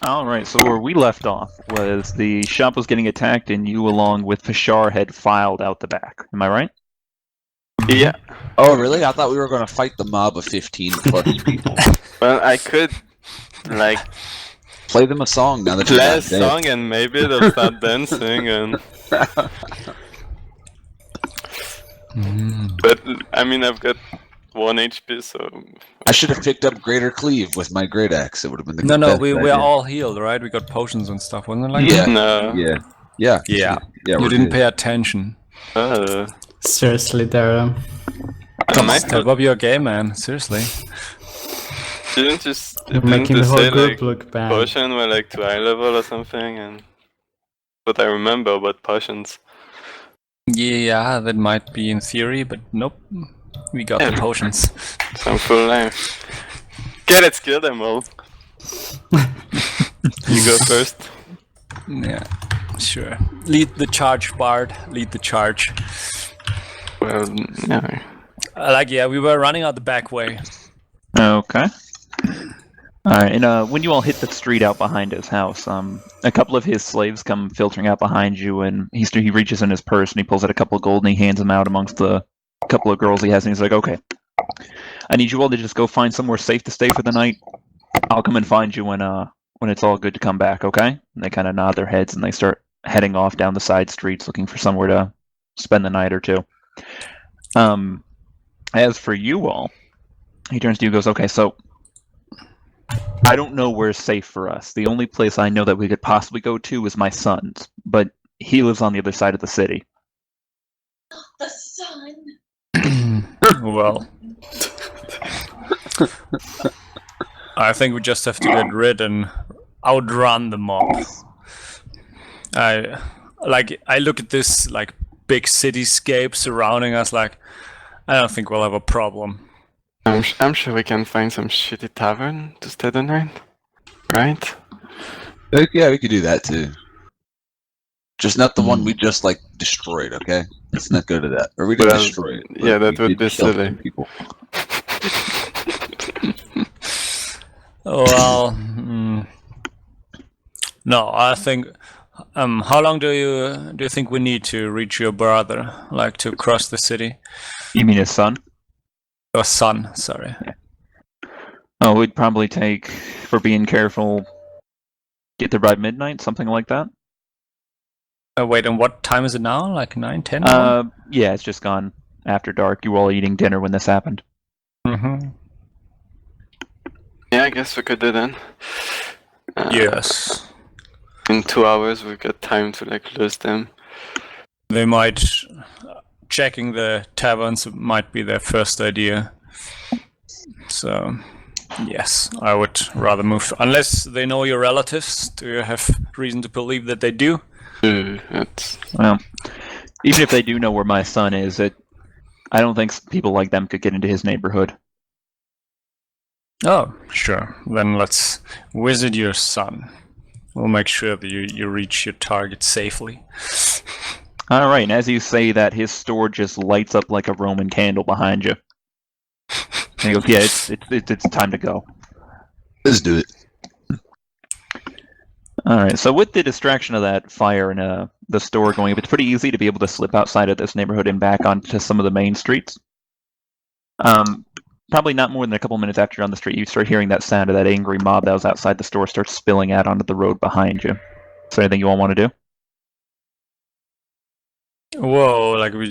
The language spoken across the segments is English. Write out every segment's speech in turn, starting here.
Alright, so where we left off was the shop was getting attacked and you along with Fashar had filed out the back. Am I right? Yeah. Oh, really? I thought we were going to fight the mob of 15 plus people. Well, I could like Play them a song now that you're play a not dead. song and maybe they'll start dancing and. But I mean, I've got 1 HP, so. I should have picked up Greater Cleave with my Great Axe. It would have been the No, best we idea. are all healed, right? We got potions and stuff, wasn't it like Yeah. that? No. Yeah. Yeah. You You didn't pay attention. Seriously, Derto. Step up your game, man. Seriously. Didn't just You're didn't making they the whole say group like look bad. potion were like to eye level or something, and what I remember about potions. Yeah, that might be in theory, but nope. We got the potions. Some full life. Get it, kill them all. You go first. Yeah, sure. Lead the charge, Bard. Lead the charge. Well, yeah. Yeah, we were running out the back way. Okay. Alright, and when you all hit the street out behind his house, a couple of his slaves come filtering out behind you, and he reaches in his purse and he pulls out a couple of gold and he hands them out amongst the couple of girls he has, and he's like, okay, I need you all to just go find somewhere safe to stay for the night. I'll come and find you when it's all good to come back, okay? And they kind of nod their heads and they start heading off down the side streets looking for somewhere to spend the night or two. As for you all, he turns to you and goes, okay, so I don't know where's safe for us. The only place I know that we could possibly go to is my son's, but he lives on the other side of the city. The sun. Well, I think we just have to get rid and outrun the mob. I look at this like big cityscape surrounding us. Like, I don't think we'll have a problem. I'm sure we can find some shitty tavern to stay the night, right? Yeah, we could do that too. Just not the one we just like destroyed, okay? Let's not go to that. Or we didn't Well, destroy it. yeah, but that we would did be kill silly. some people. Well, no, I think. How long do you think we need to reach your brother? Like to cross the city? You mean his son? Your son, sorry. Oh, we'd probably take, for being careful, get there by midnight, something like that. Wait, and what time is it now? Like 9, 10? Yeah, it's just gone after dark. You were all eating dinner when this happened. Mm-hmm. Yeah, I guess we could do that. Yes. In 2 hours, we've got time to like lose them. They might... Checking the taverns might be their first idea. So, yes, I would rather move. Unless they know your relatives. Do you have reason to believe that they do? That's... Well, even if they do know where my son is, I don't think people like them could get into his neighborhood. Oh, sure. Then let's visit your son. We'll make sure that you reach your target safely. All right, and as you say that, his store just lights up like a Roman candle behind you. And he goes, "Yeah, it's time to go." Let's do it. All right, so with the distraction of that fire and the store going up, it's pretty easy to be able to slip outside of this neighborhood and back onto some of the main streets. Probably not more than a couple minutes after you're on the street, you start hearing that sound of that angry mob that was outside the store start spilling out onto the road behind you. Is there anything you all want to do? Whoa, like we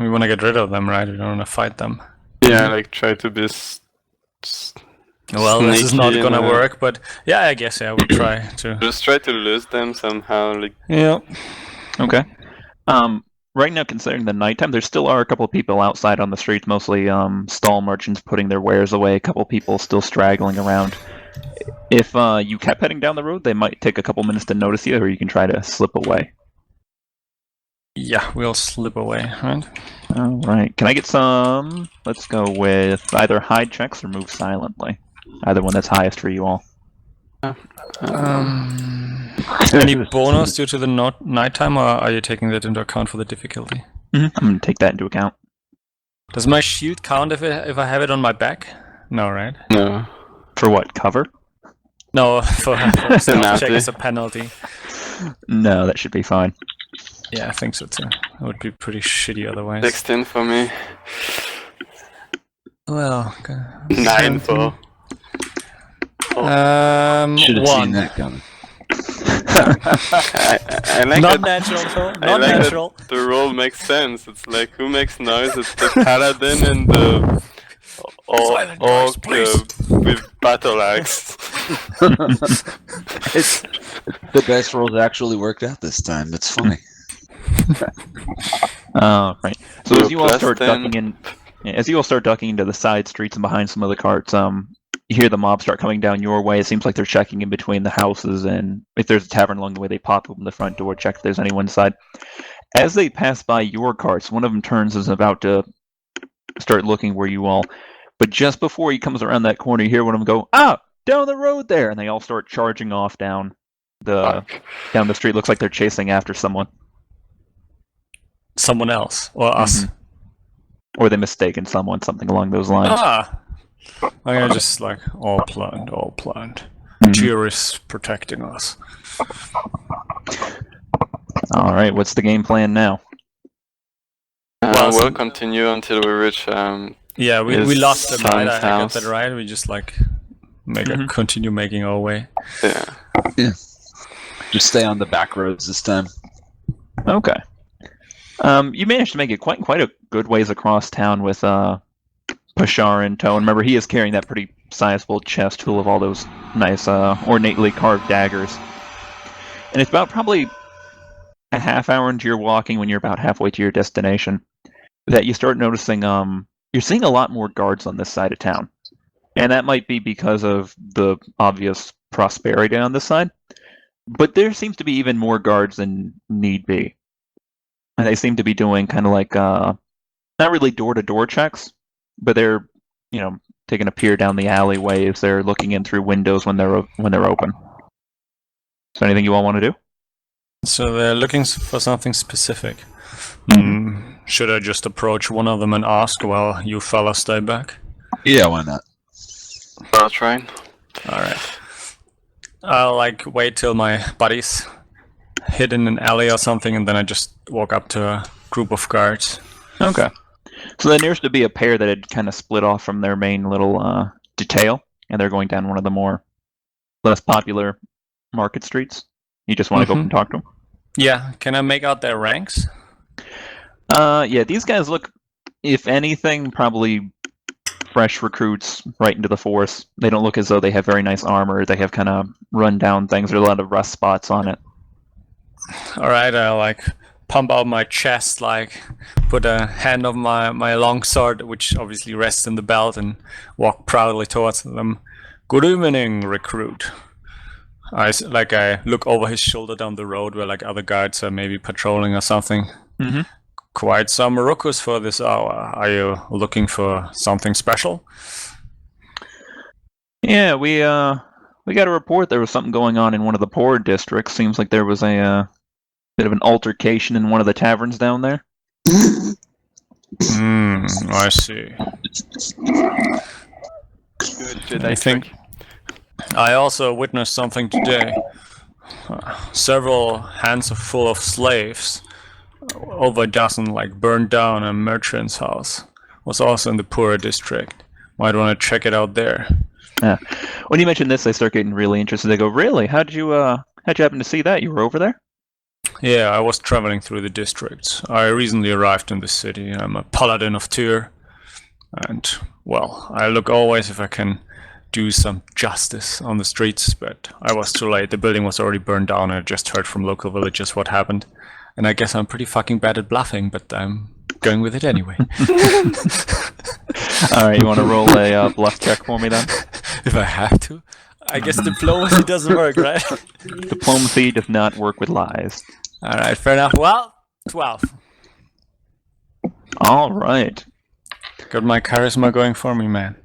want to get rid of them, right? We don't want to fight them. Yeah, like try to be. Well, this is not sneaky gonna and, work, but yeah, I guess we'll try to. Just try to lose them somehow. Like Yeah. Okay. Right now, considering the nighttime, there still are a couple of people outside on the streets, mostly stall merchants putting their wares away, a couple of people still straggling around. If you kept heading down the road, they might take a couple minutes to notice you, or you can try to slip away. Yeah, we'll slip away, right? All right. Can I get some? Let's go with either hide checks or move silently. Either one that's highest for you all. Any bonus due to the nighttime, or are you taking that into account for the difficulty? I'm going to take that into account. Does my shield count if I have it on my back? No, right? no. For what? Cover? No, for stealth check Penalty. is a penalty. No, that should be fine. Yeah, I think so too. It would be pretty shitty otherwise. 16 for me. Well, 9 for. Should have seen one. that coming. I like Not that. natural, though. I Not like natural. that the role makes sense. It's like who makes noise? It's the paladin and the Silent noise, orc please. with battle axe. It's the best rolls actually worked out this time. It's funny. Right. So We're as you all start plus 10. ducking into the side streets and behind some of the carts, you hear the mob start coming down your way. It seems like they're checking in between the houses, and if there's a tavern along the way, they pop open the front door, check if there's anyone inside. As they pass by your carts, one of them turns and is about to start looking where you all. But just before he comes around that corner, you hear one of them go, down the road there! And they all start charging off down the street. Looks like they're chasing after someone. Someone else. Or us. Or they mistaken someone, something along those lines. I'm gonna just like, all planned. Tyr is protecting us. Alright, what's the game plan now? We'll continue until we reach. Yeah, we His lost the ride. I got house. that right. We just like continue making our way. Yeah. Just stay on the back roads this time. Okay. You managed to make it quite a good ways across town with Pashar in tow. And remember, he is carrying that pretty sizable chest full of all those nice ornately carved daggers. And it's about probably a half hour into your walking, when you're about halfway to your destination, that you start noticing you're seeing a lot more guards on this side of town. And that might be because of the obvious prosperity on this side. But there seems to be even more guards than need be. And they seem to be doing kind of like, not really door-to-door checks, but they're, taking a peer down the alleyways. They're looking in through windows when they're open. So anything you all want to do? So they're looking for something specific. Should I just approach one of them and ask while you fellas stay back? Yeah, why not? I'll try. Alright. I'll wait till my buddy's hid in an alley or something, and then I just walk up to a group of guards. Okay. So there appears to be a pair that had kind of split off from their main little detail, and they're going down one of the less popular market streets. You just want to go up and talk to them? Yeah, can I make out their ranks? Yeah, these guys look, if anything, probably fresh recruits right into the force. They don't look as though they have very nice armor. They have kind of run-down things. There's a lot of rust spots on it. Alright, I'll pump out my chest, put a hand on my long sword, which obviously rests in the belt, and walk proudly towards them. Good evening, recruit. I look over his shoulder down the road where other guards are maybe patrolling or something. Mm-hmm. Quite some ruckus for this hour. Are you looking for something special? Yeah, we got a report there was something going on in one of the poor districts. Seems like there was a bit of an altercation in one of the taverns down there. I see. Good. I think I also witnessed something today. Several hands full of slaves, over a dozen, burned down a merchant's house. Was also in the poorer district. Might want to check it out there. Yeah. When you mention this, they start getting really interested. They go, "Really? How'd you happen to see that? You were over there?" Yeah, I was traveling through the districts. I recently arrived in the city. I'm a paladin of Tyr. And, well, I look always if I can do some justice on the streets, but I was too late. The building was already burned down, and I just heard from local villagers what happened. And I guess I'm pretty fucking bad at bluffing, but I'm going with it anyway. Alright, you want to roll a bluff check for me then? If I have to. I guess diplomacy doesn't work, right? Diplomacy does not work with lies. Alright, fair enough. Well, 12. Alright. Got my charisma going for me, man.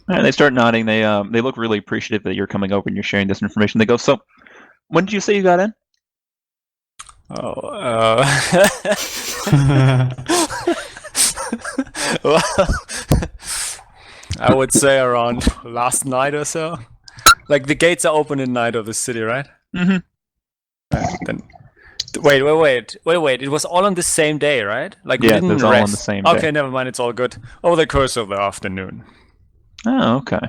Alright, they start nodding. They look really appreciative that you're coming over and you're sharing this information. They go, "So, when did you say you got in?" Well, I would say around last night or so. Like the gates are open at night of the city, right? Mm-hmm. Then wait. It was all on the same day, right? Like we Yeah, didn't it was rest. all on the same day. Okay, never mind. It's all good. Over the course of the afternoon. Oh, okay.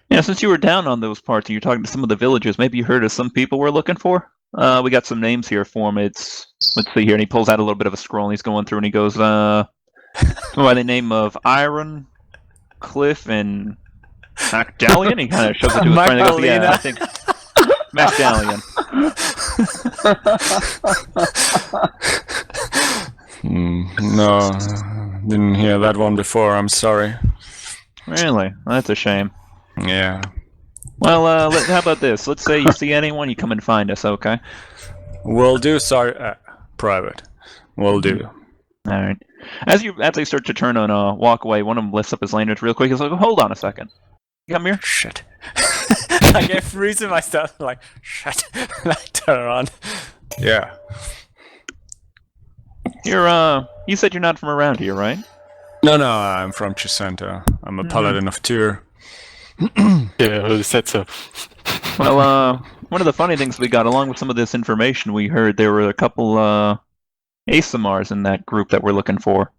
Yeah, since you were down on those parts and you're talking to some of the villagers, maybe you heard of some people we're looking for? We got some names here for him. Let's see here, and he pulls out a little bit of a scroll and he's going through and he goes, by the name of Iron, Cliff, and Magdallion. He kind of shoves it to his friend and goes, yeah, I think Magdallion. No, didn't hear that one before. I'm sorry. Really? Well, that's a shame. Yeah. Well, how about this? Let's say you see anyone, you come and find us, okay? Will do. Sorry, private. Will do. All right. As they start to turn and walk away, one of them lifts up his lanyard real quick. He's like, "Hold on a second. Come here." Shit. I get freezing myself. Like shit. Like turn around. Yeah. You said you're not from around here, right? No, I'm from Chisenta. I'm a paladin of Tyr. Yeah, who said so? Well, one of the funny things we got, along with some of this information we heard, there were a couple Asimars in that group that we're looking for.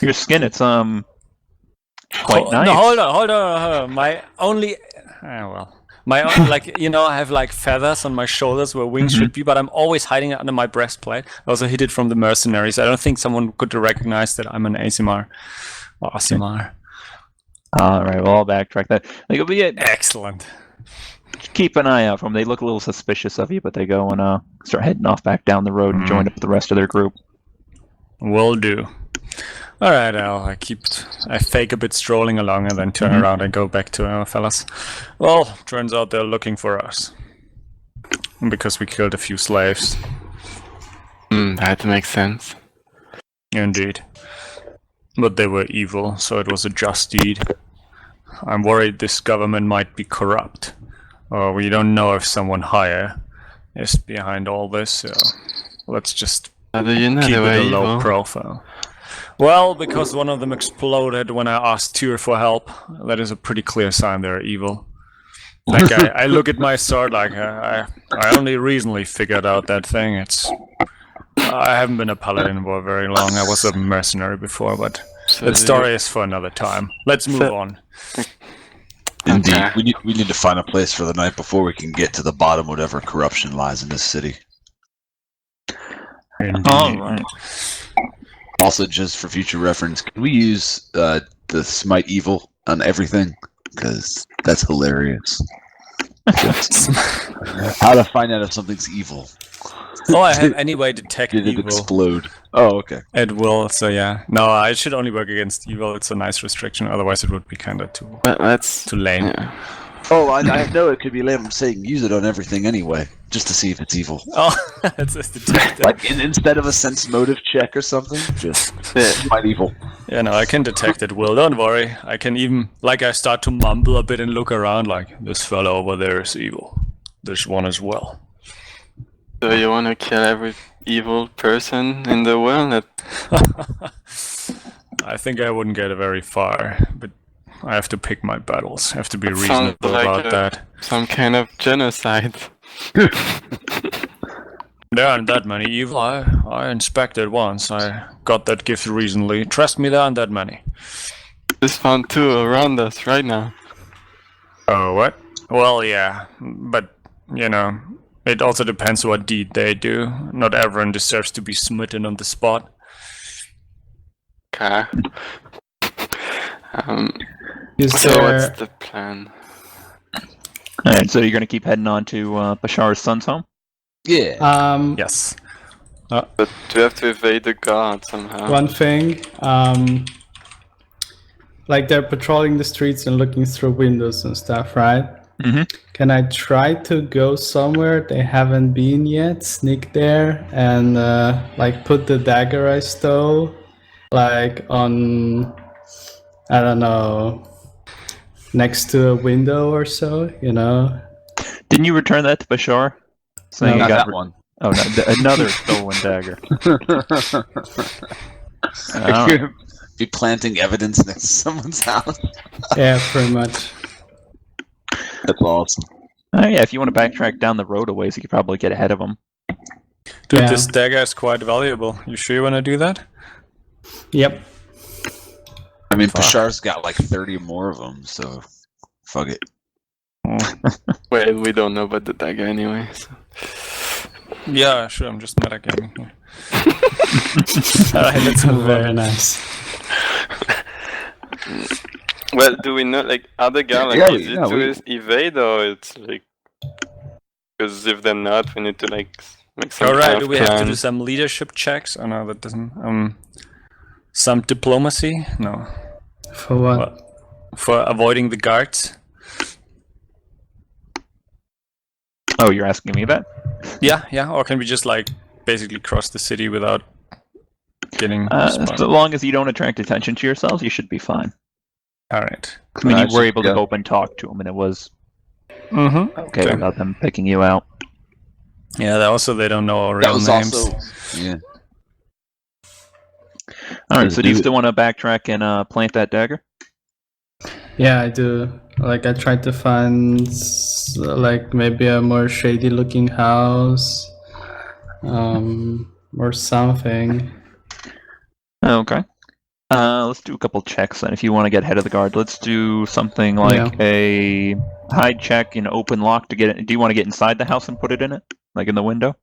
Your skin, it's quite nice. No, hold on. My only, like I have like feathers on my shoulders where wings should be, but I'm always hiding it under my breastplate. I also hid it from the mercenaries. I don't think someone could recognize that I'm an Asimar or Asimar. All right, well, I'll backtrack that. But yeah, Excellent. keep an eye out for them. They look a little suspicious of you, but they go and start heading off back down the road and join up with the rest of their group. Will do. All right, I fake a bit strolling along and then turn around and go back to our fellas. Well, turns out they're looking for us because we killed a few slaves. That makes sense. Indeed. But they were evil, so it was a just deed. I'm worried this government might be corrupt. Or we don't know if someone higher is behind all this, so let's just How do you know keep they were it a low evil? profile. Well, because one of them exploded when I asked Tyr for help. That is a pretty clear sign they're evil. Like, I look at my sword like, I only recently figured out that thing. I haven't been a paladin for very long. I was a mercenary before, but that story is for another time. Let's move on. Indeed, Okay. we need to find a place for the night before we can get to the bottom of whatever corruption lies in this city. Indeed. All right. Also, just for future reference, can we use the smite evil on everything? Because that's hilarious. How to find out if something's evil? Oh, I have anyway detect Did it evil. explode? Oh, okay. It will, so yeah. No, I should only work against evil. It's a nice restriction. Otherwise, it would be kind of too That's lame. yeah. Oh, I know it could be lame. I'm saying use it on everything anyway, just to see if it's evil. Oh, it's just detected. Like instead of a sense motive check or something, just smite evil. Yeah, no, I can detect it, Will. Don't worry. I can even, I start to mumble a bit and look around like, this fellow over there is evil. This one as well. So you want to kill every evil person in the world? I think I wouldn't get very far, but I have to pick my battles. I have to be That sounds reasonable like about that. Some kind of genocide. There aren't that many evil. I inspected once. I got that gift recently. Trust me, there aren't that many. Just found 2 around us right now. Oh, what? Well, yeah, but, it also depends what deed they do. Not everyone deserves to be smitten on the spot. Okay. Is So there... what's the plan? All right, so you're going to keep heading on to Bashar's son's home? Yeah. Yes. But do we have to evade the guard somehow? One thing, like they're patrolling the streets and looking through windows and stuff, right? Mm-hmm. Can I try to go somewhere they haven't been yet, sneak there, and put the dagger I stole, on, I don't know, next to a window or so, Didn't you return that to Bashar? Saying No, you Not got that one. Oh, no, another stolen dagger. All right. Be planting evidence next to someone's house. Yeah, pretty much. That's awesome. Yeah, if you want to backtrack down the road a ways, you could probably get ahead of them. Dude, Yeah. this dagger is quite valuable. You sure you want to do that? Yep. I mean, Fuck. Pashar's got like 30 more of them, so fuck it. Well, we don't know about the dagger anyway. So. Yeah, sure. I'm just metagaming here. Alright, let's move Very on. nice. Well, do we know, like, are the guys like Yeah, easy yeah, to evade, or it's like, because if they're not, we need to like make some Alright, kind do of we have to plan. do some leadership checks? Oh no, that doesn't. Some diplomacy? No. For what? What? For avoiding the guards? Oh, you're asking me that? Yeah. Or can we just like basically cross the city without getting spotted? So long as you don't attract attention to yourselves, you should be fine. Alright. I mean, you were able to yeah. go up and talk to them, and it was Mm-hmm. okay without them picking you out. Yeah, they don't know our That real was names. also, yeah. All right, Yeah, so do you do it. still want to backtrack and plant that dagger? Yeah, I do. Like, I tried to find like maybe a more shady looking house, or something. Okay. Let's do a couple checks then. If you want to get ahead of the guard, let's do something like a hide check in open lock to get it. Do you want to get inside the house and put it in it, like in the window?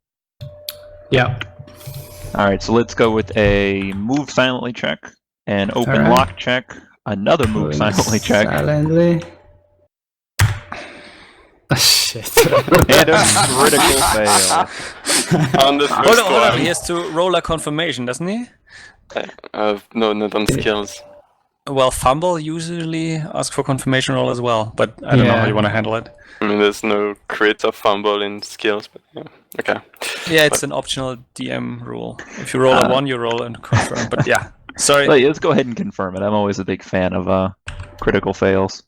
Yeah. All right, so let's go with a move silently check, an open Alright. lock check, another move Moving silently check, Silently. Oh, shit. and a critical fail. On the Hold first on, hold on. He one. has to roll a confirmation, doesn't he? No, not on skills. Well, fumble usually ask for confirmation roll as well, but I don't know how Yeah. you want to handle it. I mean, there's no crit or fumble in skills, but yeah. Okay. Yeah, it's an optional DM rule. If you roll a 1, you roll and confirm. But yeah, sorry. Well, yeah, let's go ahead and confirm it. I'm always a big fan of critical fails.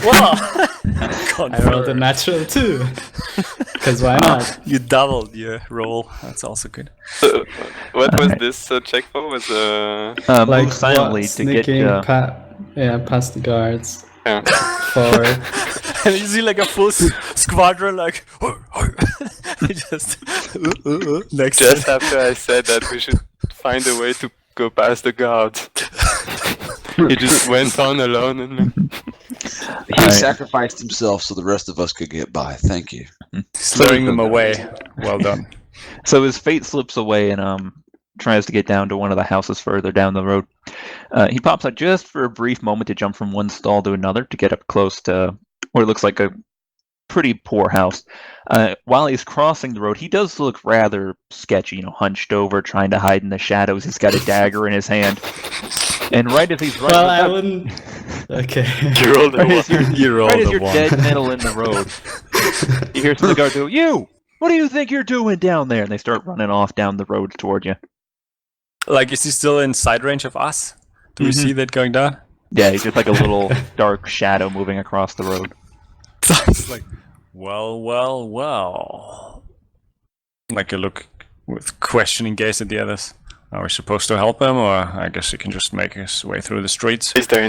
Whoa! I rolled a natural 2. Because why not? You doubled your roll. That's also good. So, what was Alright. this check for? Was Move silently to get. sneaking past the guards. yeah. For And you see like a full squadron like just next Just after I said that we should find a way to go past the guards. He just went on alone and He Alright. sacrificed himself so the rest of us could get by. Thank you. slowing them away. Well done. So his fate slips away and tries to get down to one of the houses further down the road. He pops out just for a brief moment to jump from one stall to another to get up close to what looks like a pretty poor house. While he's crossing the road, he does look rather sketchy, hunched over, trying to hide in the shadows. He's got a dagger in his hand. And right as he's running, well, I wouldn't. Okay. you rolled a right as one. you're, You rolled right as a you're 1. dead middle in the road, you hear some of the guards go, "You! What do you think you're doing down there?" And they start running off down the road toward you. Like, is he still in sight range of us? Do we Mhm. see that going down? Yeah, he's just like a little dark shadow moving across the road. It's like, well. Like a look with questioning gaze at the others. Are we supposed to help him, or I guess he can just make his way through the streets? Is there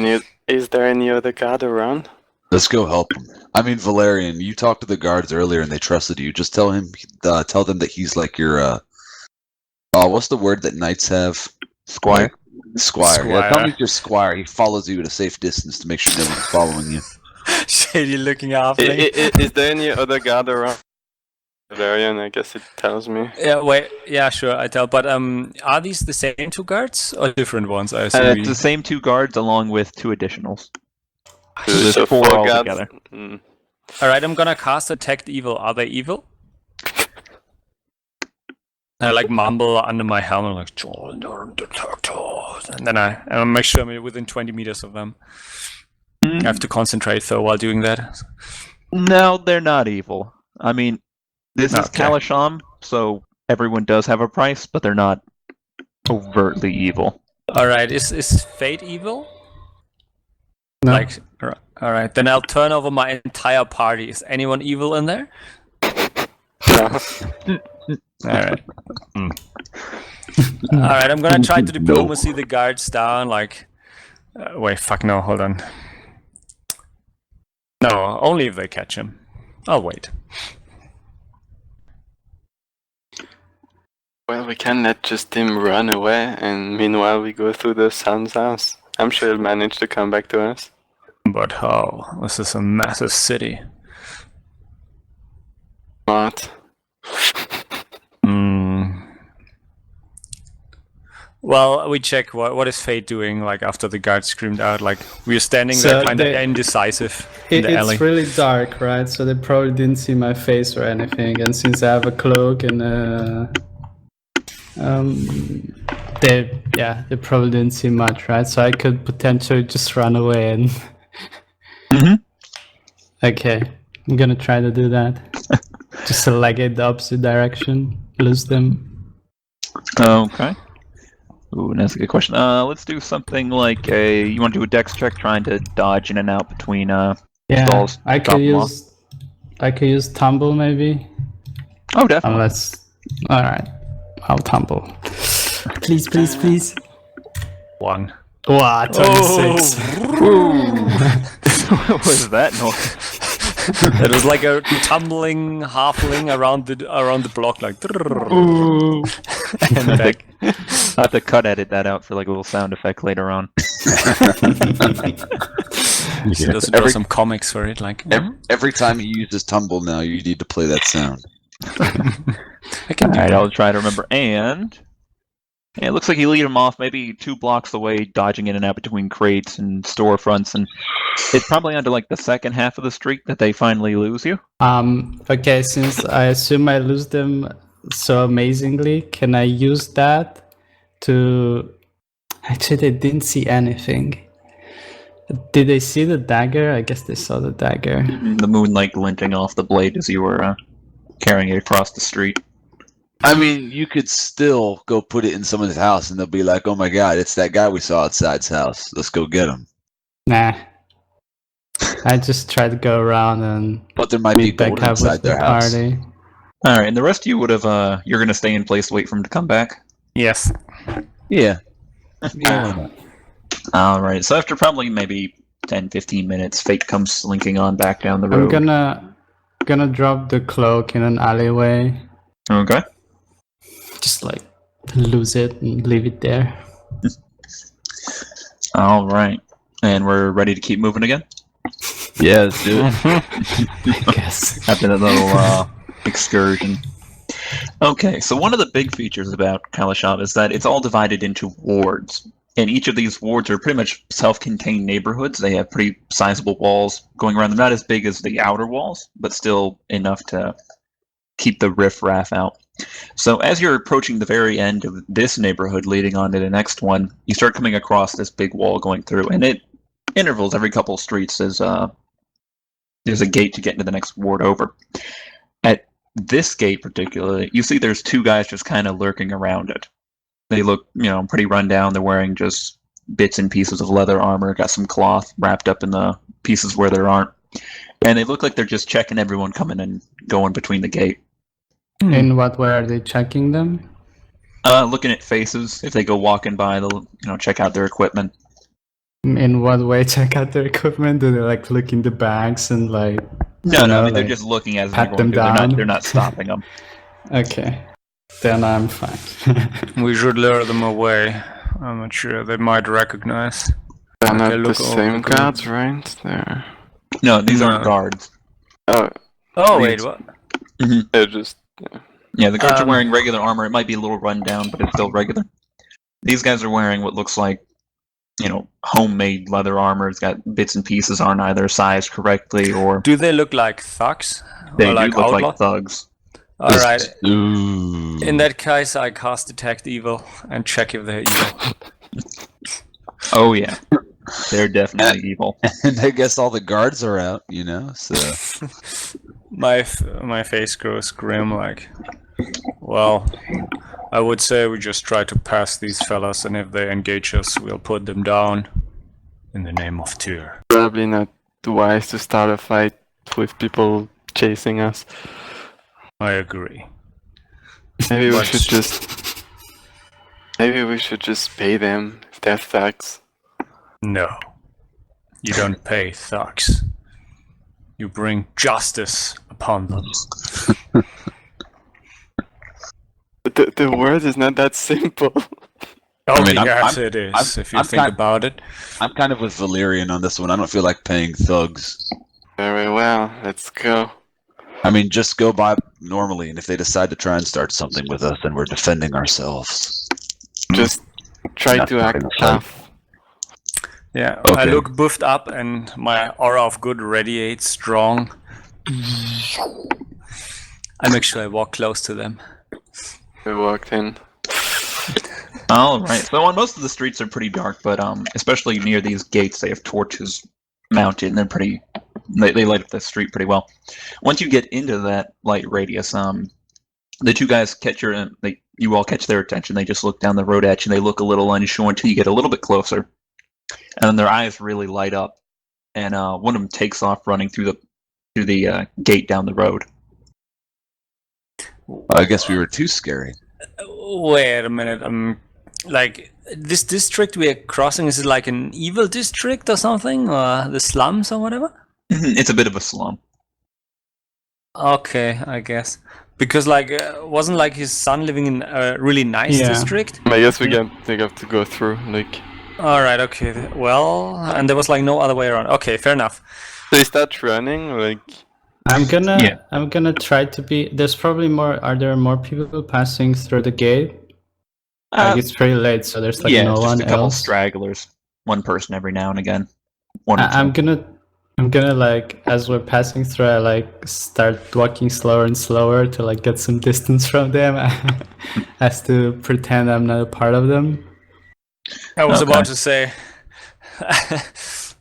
any other guard around? Let's go help him. I mean, Valerion, you talked to the guards earlier and they trusted you. Just tell them that he's like your what's the word that knights have? Squire. Squire. Yeah, tell Squire. me he's your squire. He follows you at a safe distance to make sure no one's following you. Shady looking after me. Is there any other guard around? Valerion, I guess it tells me. Yeah, wait. Yeah, sure. I tell. But are these the same 2 guards or different ones? I assume. It's the same 2 guards along with 2 additionals. So there's 4 guards. altogether. Mm. All right, I'm gonna cast Detect Evil. Are they evil? I like mumble under my helmet, like and then I make sure I'm within 20 meters of them. I have to concentrate though while doing that. No, they're not evil. I mean, this is Okay. Kalasham, so everyone does have a price, but they're not overtly evil. All right, is Fate evil? No. Like, all right, then I'll turn over my entire party. Is anyone evil in there? No. All right. All right, I'm gonna try to diplomacy the guards down. Like, wait, fuck no, hold on. No, only if they catch him. I'll wait. Well, we can let just him run away, and meanwhile we go through the sun's house. I'm sure he'll manage to come back to us. But how? This is a massive city. Smart. Well, we check what is Fate doing, like, after the guard screamed out. Like, we are standing there kind of indecisive in the alley. It's really dark, right? So they probably didn't see my face or anything. And since I have a cloak and they probably didn't see much, right? So I could potentially just run away and. Okay, I'm gonna try to do that. Just leg it the opposite direction, lose them. Okay. Ooh, that's a good question. Let's do something like you want to do a dex check, trying to dodge in and out between stalls. I could use tumble maybe. Oh, definitely. All right, I'll tumble. Please. 1. Wow, 26. What was that noise? It was like a tumbling halfling around the block, like. And back. I'll have to edit that out for like a little sound effect later on. So does draw some comics for it, like. Every time he uses tumble now, you need to play that sound. Alright, I'll try to remember. And it looks like you lead him off maybe 2 blocks away, dodging in and out between crates and storefronts, and it's probably onto like the second half of the street that they finally lose you. Okay, since I assume I lose them so amazingly, can I use that to... Actually, they didn't see anything. Did they see the dagger? I guess they saw the dagger. The moonlight glinting off the blade as you were carrying it across the street. I mean, you could still go put it in someone's house and they'll be like, oh my god, it's that guy we saw outside's house. Let's go get him. Nah. I just tried to go around and But there might be meet back gold up inside with the their house. party. Alright, and the rest of you would have, you're going to stay in place, wait for him to come back? Yes. Yeah. Yeah, why not? Alright, so after probably maybe 10-15 minutes, Fate comes slinking on back down the road. I'm gonna drop the cloak in an alleyway. Okay. Just like lose it and leave it there. Alright. And we're ready to keep moving again? Yeah, let's do it. I guess. After that little excursion. Okay, so one of the big features about Kalashab is that it's all divided into wards. And each of these wards are pretty much self-contained neighborhoods. They have pretty sizable walls going around them. Not as big as the outer walls, but still enough to keep the riff-raff out. So as you're approaching the very end of this neighborhood leading on to the next one, you start coming across this big wall going through, and it intervals every couple of streets. There's a gate to get into the next ward over. At this gate particularly, you see there's 2 guys just kind of lurking around it. They look, pretty run down. They're wearing just bits and pieces of leather armor, got some cloth wrapped up in the pieces where there aren't. And they look like they're just checking everyone coming and going between the gate. In what way are they checking them? Looking at faces. If they go walking by, they'll, check out their equipment. In what way check out their equipment? Do they like look in the bags and like... No, I mean, they're like, just looking as pat they're them going through. down? They're not stopping them. Okay. Then I'm fine. We should lure them away. I'm not sure. They might recognize. They're Okay, not the look same over. guards, right? They're... No, these aren't No. guards. Oh, Oh, wait, what? they're just... Yeah, the guards are wearing regular armor. It might be a little run down, but it's still regular. These guys are wearing what looks like, homemade leather armor. It's got bits and pieces, aren't either sized correctly, or Do they look like thugs? they Or do like look outlaw? like thugs. Alright. Ooh. In that case, I cast Detect Evil and check if they're evil. Oh yeah, they're definitely evil. And I guess all the guards are out, so... My face grows grim, like, well, I would say we just try to pass these fellas, and if they engage us, we'll put them down in the name of Tyr. Probably not wise to start a fight with people chasing us. I agree. Maybe we But- should just... Maybe we should just pay them if they're thugs. No. You don't pay thugs. You bring justice upon them. The word is not that simple. Oh, mean, yes, it is, if you I'm think about it. I'm kind of with Valerian on this one. I don't feel like paying thugs. Very well, let's go. I mean, just go by normally, and if they decide to try and start something with us, then we're defending ourselves. Just try Not to act fucking tough. Yeah, I Okay. look buffed up and my aura of good radiates strong. I make sure I walk close to them. We walked in. All right. So on most of the streets are pretty dark, but especially near these gates, they have torches mounted, and they're pretty. They light up the street pretty well. Once you get into that light radius, the two guys catch you all catch their attention. They just look down the road at you. And they look a little unsure until you get a little bit closer, and then their eyes really light up, and one of them takes off running through the gate down the road. I guess we were too scary. Wait a minute. Like this district we are crossing, is it like an evil district or something, or the slums or whatever? It's a bit of a slum. Okay, I guess because like wasn't like his son living in a really nice Yeah. district? I guess we have to go through, like... All right, okay. Well, and there was like no other way around. Okay, fair enough. So he starts running, like... I'm gonna Yeah. I'm gonna try to be. There's probably more. Are there more people passing through the gate? Like it's pretty late, so there's like yeah, no just one a couple else. stragglers. One person every now and again. One or I'm two. gonna like, as we're passing through, I like start walking slower and slower to like get some distance from them, as to pretend I'm not a part of them. I was Okay. about to say,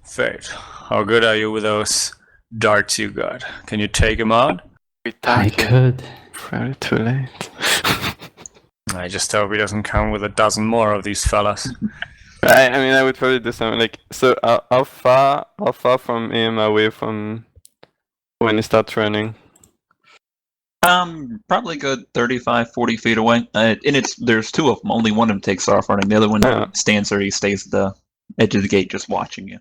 Fate, how good are you with those darts you got? Can you take him out? We I died could. probably too late. I just hope he doesn't come with a dozen more of these fellas. I mean, I would probably do something like... So, how far from him away from when he starts running? Probably good 35, 40 feet away. And there's two of them. Only one of them takes off running. The other one Yeah. stands there. He stays at the edge of the gate just watching you.